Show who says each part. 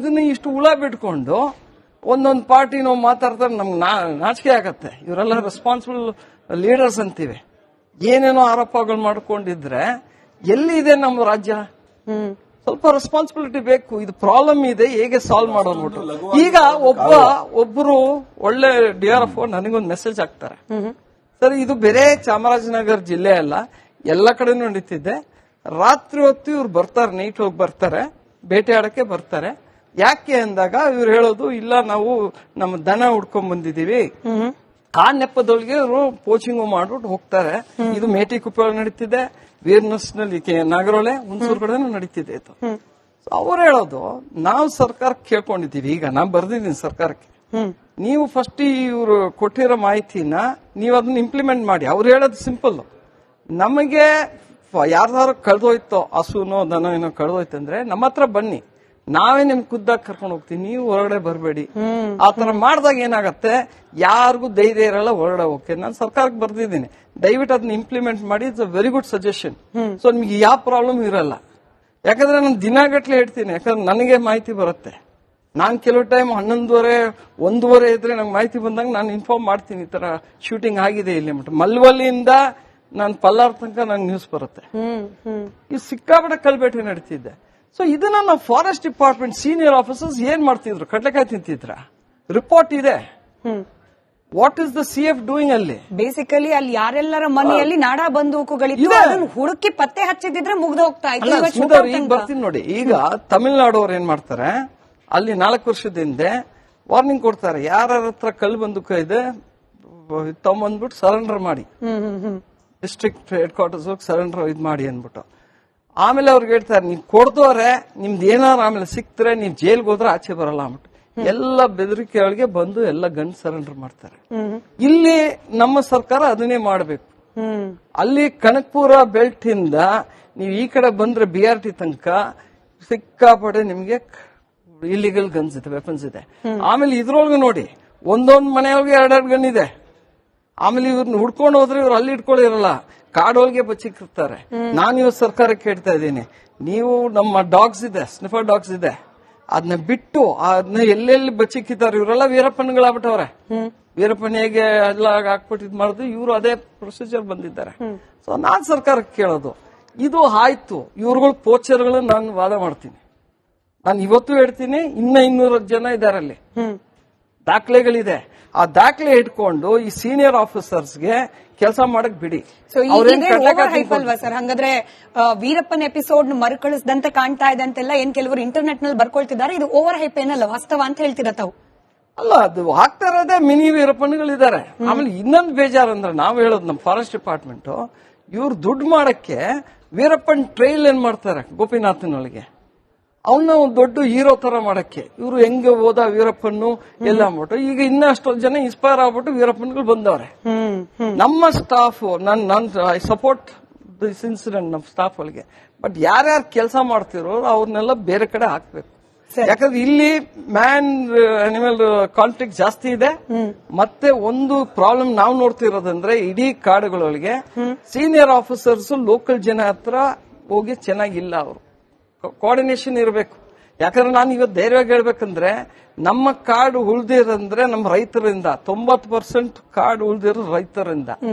Speaker 1: ಇದನ್ನ ಇಷ್ಟು ಹುಳ ಬಿಟ್ಕೊಂಡು ಒಂದೊಂದು ಪಾರ್ಟಿ ನಾವು ಮಾತಾಡ್ತಾರೆ, ನಮ್ಗೆ ನಾಚಿಕೆ ಆಗತ್ತೆ. ಇವರೆಲ್ಲ ರೆಸ್ಪಾನ್ಸಿಬಲ್ ಲೀಡರ್ಸ್ ಅಂತೀವಿ. ಏನೇನೋ ಆರೋಪಗಳು ಮಾಡ್ಕೊಂಡಿದ್ರೆ ಎಲ್ಲಿ ಇದೆ ನಮ್ಮ ರಾಜ್ಯ? ಸ್ವಲ್ಪ ರೆಸ್ಪಾನ್ಸಿಬಿಲಿಟಿ ಬೇಕು. ಇದು ಪ್ರಾಬ್ಲಮ್ ಇದೆ, ಹೇಗೆ ಸಾಲ್ವ್ ಮಾಡೋದು. ಈಗ ಒಬ್ಬರು ಒಳ್ಳೆ DRF ನನಗೊಂದು ಮೆಸೇಜ್ ಹಾಕ್ತಾರೆ, ಸರ್ ಇದು ಬೇರೆ ಚಾಮರಾಜನಗರ ಜಿಲ್ಲೆ ಅಲ್ಲ, ಎಲ್ಲ ಕಡೆನೂ ನಡೀತಿದೆ. ರಾತ್ರಿ ಹೊತ್ತು ಇವ್ರು ಬರ್ತಾರೆ, ನೈಟ್ ಹೋಗಿ ಬರ್ತಾರೆ, ಬೇಟೆಯಾಡಕ್ಕೆ ಬರ್ತಾರೆ. ಯಾಕೆ ಅಂದಾಗ ಇವ್ರು ಹೇಳೋದು, ಇಲ್ಲ ನಾವು ನಮ್ಮ ದನ ಹುಡ್ಕೊಂಡ್ ಬಂದಿದೀವಿ. ಆ ನೆಪದೊಳಗೆ ಇವರು ಕೋಚಿಂಗ್ ಮಾಡ್ಬಿಟ್ಟು ಹೋಗ್ತಾರೆ. ಇದು ಮೇಟಿಕುಪ್ಪೆ ನಡೀತಿದೆ, ವೀರ್ನಸ್ನಲ್ಲಿ ನಾಗರೋಳೆ, ಹುಣಸೂರು ಕಡೆನೂ ನಡೀತಿದೆ. ಅವ್ರು ಹೇಳೋದು, ನಾವು ಸರ್ಕಾರಕ್ಕೆ ಕೇಳ್ಕೊಂಡಿದ್ದೀವಿ. ಈಗ ನಾನು ಬರ್ದಿದ್ದೀನಿ ಸರ್ಕಾರಕ್ಕೆ, ನೀವು ಫಸ್ಟ್ ಇವ್ರು ಕೊಟ್ಟಿರೋ ಮಾಹಿತಿನ ನೀವು ಅದನ್ನ ಇಂಪ್ಲಿಮೆಂಟ್ ಮಾಡಿ. ಅವ್ರು ಹೇಳೋದು ಸಿಂಪಲ್, ನಮಗೆ ಯಾರ್ದಾರು ಕಳೆದೋಯ್ತೋ, ಹಸುನೋ ದನ ಏನೋ ಕಳೆದೋಯ್ತಂದ್ರೆ ನಮ್ಮ ಹತ್ರ ಬನ್ನಿ, ನಾವೇ ನಿಮ್ ಖುದ್ದಾಗಿ ಕರ್ಕೊಂಡು ಹೋಗ್ತೀವಿ, ನೀವು ಹೊರಗಡೆ ಬರಬೇಡಿ. ಆತರ ಮಾಡಿದಾಗ ಏನಾಗತ್ತೆ, ಯಾರಿಗೂ ಧೈರ್ಯ ಇರಲ್ಲ ಹೊರಗಡೆ ಹೋಗಕ್ಕೆ. ನಾನು ಸರ್ಕಾರಕ್ಕೆ ಬರ್ದಿದ್ದೀನಿ, ದಯವಿಟ್ಟು ಅದನ್ನ ಇಂಪ್ಲಿಮೆಂಟ್ ಮಾಡಿ. It's a very good suggestion. So ನಿಮ್ಗೆ ಯಾವ ಪ್ರಾಬ್ಲಮ್ ಇರಲ್ಲ. ಯಾಕಂದ್ರೆ ನಾನು ದಿನಗಟ್ಲೆ ಹೇಳ್ತೀನಿ, ಯಾಕಂದ್ರೆ ನನಗೆ ಮಾಹಿತಿ ಬರುತ್ತೆ. ನಾನು ಕೆಲವು ಟೈಮ್ 11:30, 1:30 ಇದ್ರೆ ನಂಗೆ ಮಾಹಿತಿ ಬಂದಾಗ ನಾನು ಇನ್ಫಾರ್ಮ್ ಮಾಡ್ತೀನಿ, ಈ ತರ ಶೂಟಿಂಗ್ ಆಗಿದೆ ಇಲ್ಲಿ ಮಟ್ಟ. ಮಲ್ವಲ್ಲಿಯಿಂದ ನಾನು ಪಲ್ಲಾರ್ ತನಕ ನಂಗೆ ನ್ಯೂಸ್ ಬರುತ್ತೆ. ಈ ಸಿಕ್ಕಾಪಟ್ಟೆ ಕಲ್ಬೇಟೆ ನಡೀತಿದ್ದೆ. ಸೊ ಇದನ್ನ ನಾವು ಫಾರೆಸ್ಟ್ ಡಿಪಾರ್ಟ್ಮೆಂಟ್ ಸೀನಿಯರ್ ಆಫೀಸರ್ಸ್ ಏನ್ ಮಾಡ್ತಿದ್ರು? ಕಡ್ಲೆಕಾಯಿ ತಿಂತಿದ್ರ? ರಿಪೋರ್ಟ್ ಇದೆ. What is the CF doing ಅಲ್ಲಿ?
Speaker 2: ಬೇಸಿಕಲಿ ಅಲ್ಲಿ ಯಾರೆಲ್ಲರ ಮನೆಯಲ್ಲಿ ನಾಡಾ ಬಂದೂಕುಗಳಿತ್ತು, ಅದನ್ನು ಹುಡುಕಿ ಪತ್ತೆ ಹಚ್ಚಿದ್ರೆ ಮುಗ್ದು ಹೋಗ್ತಾ ಇತ್ತು.
Speaker 1: ಈಗ ಬರ್ತೀನಿ ನೋಡಿ, ಈಗ ತಮಿಳುನಾಡವ್ರು ಏನ್ ಮಾಡ್ತಾರೆ, ಅಲ್ಲಿ 4 ವರ್ಷದ ಹಿಂದೆ ವಾರ್ನಿಂಗ್ ಕೊಡ್ತಾರೆ, ಯಾರ ಹತ್ರ ಕಲ್ಲು ಬಂದೂಕ ಇದೆ ತಗೊಂಡ್ಬಂದ್ಬಿಟ್ಟು ಸರೆಂಡರ್ ಮಾಡಿ, ಡಿಸ್ಟ್ರಿಕ್ಟ್ ಹೆಡ್ ಕ್ವಾರ್ಟರ್ಸ್ ಹೋಗಿ ಸರೆಂಡರ್ ಇದ್ ಮಾಡಿ ಅನ್ಬಿಟ್ಟು. ಆಮೇಲೆ ಅವ್ರಿಗೆ ಹೇಳ್ತಾರೆ, ನೀವ್ ಕೊಡ್ದವ್ರೆ ನಿಮ್ದು ಏನಾರು ಆಮೇಲೆ ಸಿಕ್ತರೆ ನೀವ್ ಜೈಲ್ಗೆ ಹೋದ್ರೆ ಆಚೆ ಬರಲ್ಲ ಅಂದ್ಬಿಟ್ಟು ಎಲ್ಲ ಬೆದರಿಕೆಗಳಿಗೆ ಬಂದು ಎಲ್ಲ ಗನ್ ಸರೆಂಡರ್ ಮಾಡ್ತಾರೆ. ಇಲ್ಲಿ ನಮ್ಮ ಸರ್ಕಾರ ಅದನ್ನೇ ಮಾಡಬೇಕು. ಅಲ್ಲಿ ಕನಕಪುರ ಬೆಲ್ಟ್ ಇಂದ ನೀವು ಈ ಕಡೆ ಬಂದ್ರೆ BRT ತನಕ ಸಿಕ್ಕಾಪಡೆ ನಿಮ್ಗೆ ಇಲ್ಲಿಗಲ್ ಗನ್ಸ್ ಇದೆ, ವೆಪನ್ಸ್ ಇದೆ. ಆಮೇಲೆ ಇದ್ರೊಳಗೆ ನೋಡಿ, ಒಂದೊಂದ್ ಮನೆಯೊಳಗೆ 2 ಗನ್ ಇದೆ. ಆಮೇಲೆ ಇವ್ರನ್ನ ಹುಡ್ಕೊಂಡು ಹೋದ್ರೆ ಇವ್ರು ಅಲ್ಲಿ ಇಟ್ಕೊಂಡಿರಲ್ಲ, ಕಾಡೊಳಗೆ ಬಚ್ಚಿಕ್ಕಿರ್ತಾರೆ. ನಾನು ಇವತ್ತು ಸರ್ಕಾರಕ್ಕೆ ಹೇಳ್ತಾ ಇದ್ದೀನಿ, ನೀವು ನಮ್ಮ ಡಾಗ್ಸ್ ಇದೆ, ಸ್ನಿಫರ್ ಡಾಗ್ಸ್ ಇದೆ, ಅದನ್ನ ಬಿಟ್ಟು ಅದನ್ನ ಎಲ್ಲೆಲ್ಲಿ ಬಚ್ಚಿಕ್ಕಿದ್ದಾರೆ. ಇವರೆಲ್ಲ ವೀರಪ್ಪನ್ಗಳಾಗ್ಬಿಟ್ಟವ್ರೆ. ವೀರಪ್ಪನ್ ಹೇಗೆ ಎಲ್ಲ ಹಾಕ್ಬಿಟ್ಟು ಇದ್ ಮಾಡಿದ್ರು, ಇವರು ಅದೇ ಪ್ರೊಸೀಜರ್ ಬಂದಿದ್ದಾರೆ. ಸೊ ನಾನ್ ಸರ್ಕಾರಕ್ಕೆ ಕೇಳೋದು, ಇದು ಆಯ್ತು, ಇವ್ರುಗಳು ಪೋಚರ್ಗಳು ನಾನು ವಾದ ಮಾಡ್ತೀನಿ. ನಾನು ಇವತ್ತು ಹೇಳ್ತೀನಿ, 200 ಜನ ಇದ್ದಾರೆ ಅಲ್ಲಿ, ದಾಖಲೆಗಳಿದೆ. ಆ ದಾಖಲೆ ಇಟ್ಕೊಂಡು ಈ ಸೀನಿಯರ್ ಆಫೀಸರ್ಸ್ಗೆ ಕೆಲಸ ಮಾಡಕ್ ಬಿಡಿ.
Speaker 2: ಸರ್ ಹಂಗಾದ್ರೆ ವೀರಪ್ಪನ್ ಎಪಿಸೋಡ್ ಮರುಕಳಿಸದಂತೆ ಕಾಣ್ತಾ ಇದೆ ಅಂತೆಲ್ಲ ಏನ್ ಕೆಲವರು ಇಂಟರ್ನೆಟ್ ನಲ್ಲಿ ಬರ್ಕೊಳ್ತಿದ್ದಾರೆ. ಇದು ಓವರ್ ಹೈಪ್ ಏನಲ್ಲ, ವಾಸ್ತವ ಅಂತ ಹೇಳ್ತೀರ ತಾವು?
Speaker 1: ಅಲ್ಲ, ಅದು ಆಗ್ತಾ ಇರೋದೇ ಮಿನಿ ವೀರಪ್ಪನ್ಗಳಿದ್ದಾರೆ. ಆಮೇಲೆ ಇನ್ನೊಂದು ಬೇಜಾರಂದ್ರೆ, ನಾವು ಹೇಳೋದು ನಮ್ಮ ಫಾರೆಸ್ಟ್ ಡಿಪಾರ್ಟ್ಮೆಂಟ್, ಇವ್ರು ದುಡ್ಡು ಮಾಡಕ್ಕೆ ವೀರಪ್ಪನ್ ಟ್ರೈಲ್ ಏನ್ ಮಾಡ್ತಾರೆ ಗೋಪಿನಾಥನೊಳಗೆ, ಅವನ್ನ ಒಂದು ದೊಡ್ಡ ಹೀರೋ ತರ ಮಾಡಕ್ಕೆ. ಇವರು ಹೆಂಗೆ ಹೋದ ವೀರಪ್ಪನ್ನು ಎಲ್ಲ ಅಂದ್ಬಿಟ್ಟು ಈಗ ಇನ್ನಷ್ಟೊಂದು ಜನ ಇನ್ಸ್ಪೈರ್ ಆಗ್ಬಿಟ್ಟು ವೀರಪ್ಪನ್ಗಳು ಬಂದವ್ರೆ. ನಮ್ಮ staff, I support this incident ನಮ್ಮ ಸ್ಟಾಫ್ ಒಳಗೆ. ಬಟ್ ಯಾರ್ಯಾರು ಕೆಲಸ ಮಾಡ್ತಿರೋ ಅವ್ರನ್ನೆಲ್ಲ ಬೇರೆ ಕಡೆ ಹಾಕ್ಬೇಕು. ಯಾಕಂದ್ರೆ ಇಲ್ಲಿ ಮ್ಯಾನ್ ಅನಿಮಲ್ ಕಾನ್ಫ್ಲಿಕ್ಟ್ ಜಾಸ್ತಿ ಇದೆ. ಮತ್ತೆ ಒಂದು ಪ್ರಾಬ್ಲಮ್ ನಾವು ನೋಡ್ತಿರೋದಂದ್ರೆ, ಇಡೀ ಕಾಡುಗಳೊಳಗೆ ಸೀನಿಯರ್ ಆಫೀಸರ್ಸ್ ಲೋಕಲ್ ಜನ ಹತ್ರ ಹೋಗಿ ಚೆನ್ನಾಗಿಲ್ಲ. ಅವರು ಕೋಆರ್ಡಿನೇಷನ್ ಇರಬೇಕು. ಯಾಕಂದ್ರೆ ನಾನು ಇವತ್ತು ಧೈರ್ಯವಾಗಿ ಹೇಳ್ಬೇಕಂದ್ರೆ, ನಮ್ಮ ಕಾಡು ಉಳ್ದಿರಂದ್ರೆ ನಮ್ಮ ರೈತರಿಂದ, 90% ಕಾಡು ಉಳ್ದಿರೋ ರೈತರಿಂದ.